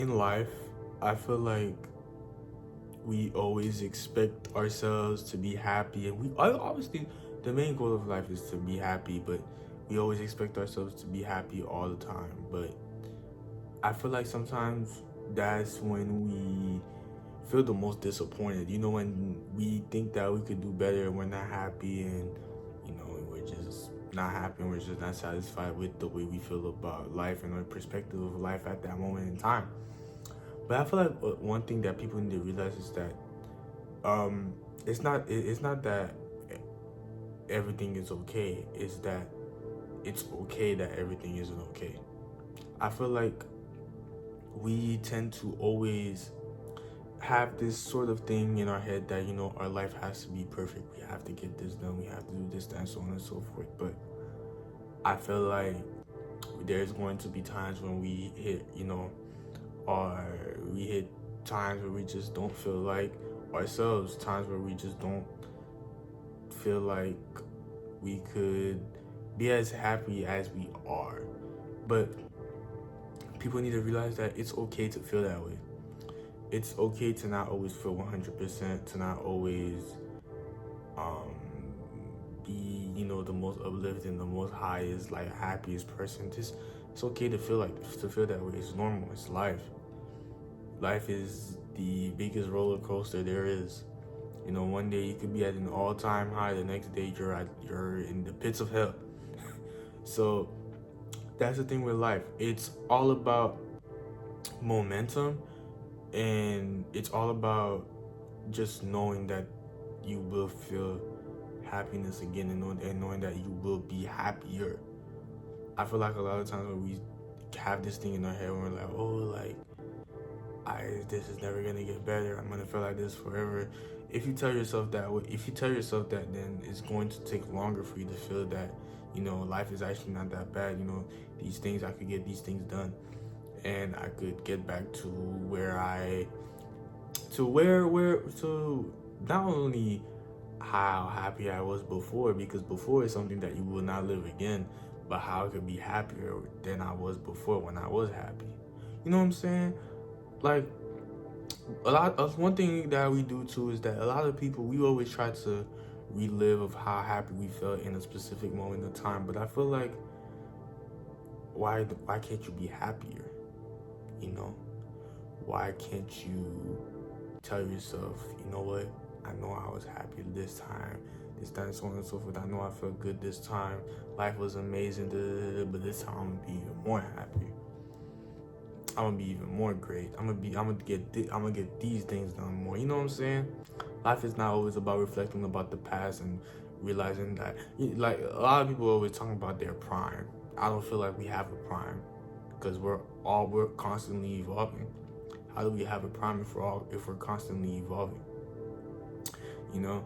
In life, I feel like we always expect ourselves to be happy, and obviously the main goal of life is to be happy, but we always expect ourselves to be happy all the time. But I feel like sometimes that's when we feel the most disappointed. When we think that we could do better and we're not happy, and we're just not happy and we're just not satisfied with the way we feel about life and our perspective of life at that moment in time. But I feel like one thing that people need to realize is that um it's not that everything is okay. It's that it's okay that everything isn't okay. I feel like we tend to always have this sort of thing in our head that our life has to be perfect. We have to get this done. We have to do this, that, and so on and so forth. But I feel like there's going to be times when we hit, or we hit times where we just don't feel like ourselves. Times where we just don't feel like we could be as happy as we are. But people need to realize that it's okay to feel that way. It's okay to not always feel 100%, to not always um, be, the most uplifting, the most highest, like happiest person. Just it's okay to feel that way. It's normal. It's life. Life is the biggest roller coaster there is. One day you could be at an all-time high, the next day you're in the pits of hell. So that's the thing with life. It's all about momentum, and it's all about just knowing that you will feel happiness again, and knowing that you will be happier. I feel like a lot of times when we have this thing in our head, when we're like, oh, like this is never gonna get better. I'm gonna feel like this forever. If you tell yourself that, then it's going to take longer for you to feel that, life is actually not that bad. These things, I could get these things done, and I could get back to to not only how happy I was before, because before is something that you will not live again, but how I could be happier than I was before when I was happy. You know what I'm saying? Like a lot of one thing that we do too is that a lot of people, we always try to relive of how happy we felt in a specific moment of time. But I feel like why can't you be happier? You know, why can't you tell yourself, you know what? I know I was happy this time, so on and so forth. I know I felt good this time. Life was amazing, but this time I'm gonna be even more happy. I'm gonna be even more great. I'm gonna get these things done more. You know what I'm saying? Life is not always about reflecting about the past and realizing that, like a lot of people always talking about their prime. I don't feel like we have a prime because we're constantly evolving. How do we have a prime if we're constantly evolving? You know,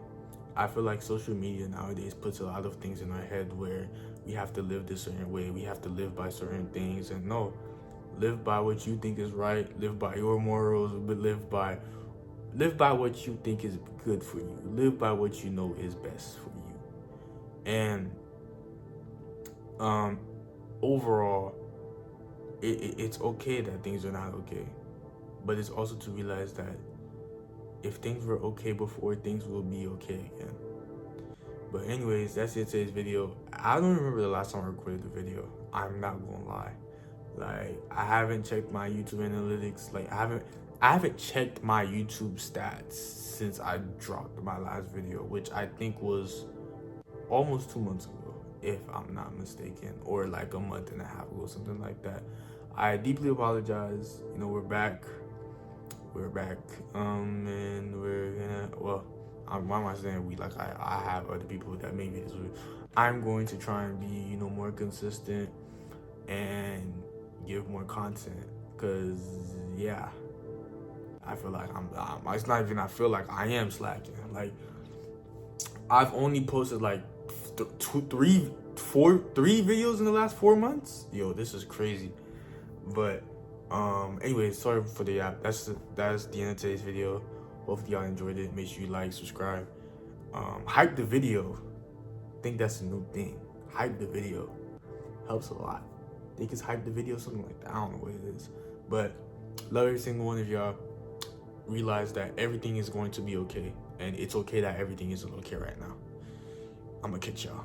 I feel like social media nowadays puts a lot of things in our head where we have to live this certain way. We have to live by certain things, and no, live by what you think is right. Live by your morals, but live by what you think is good for you. Live by what you know is best for you. And um, overall, it's okay that things are not okay, but it's also to realize that if things were okay before, things will be okay again. But anyways, that's it today's video. I don't remember the last time I recorded the video. I'm not gonna lie. Like I haven't checked my YouTube analytics. Like I haven't checked my YouTube stats since I dropped my last video, which I think was almost 2 months ago, if I'm not mistaken, or like a month and a half ago, something like that. I deeply apologize. We're back. We're back. And we're gonna why am I saying we? Like I have other people that make videos with. I'm going to try and be, more consistent and give more content. Cause yeah, I feel like it's not even I feel like I am slacking. Like I've only posted like three videos in the last 4 months. Yo, this is crazy. But anyways, sorry for the app. That's the end of today's video. Hopefully y'all enjoyed it. Make sure you like, subscribe, hype the video. I think that's a new thing. Hype the video helps a lot. I think it's hype the video, something like that. I don't know what it is, but Love every single one of y'all. Realize that everything is going to be okay, and it's okay that everything isn't okay right now. I'm gonna catch y'all.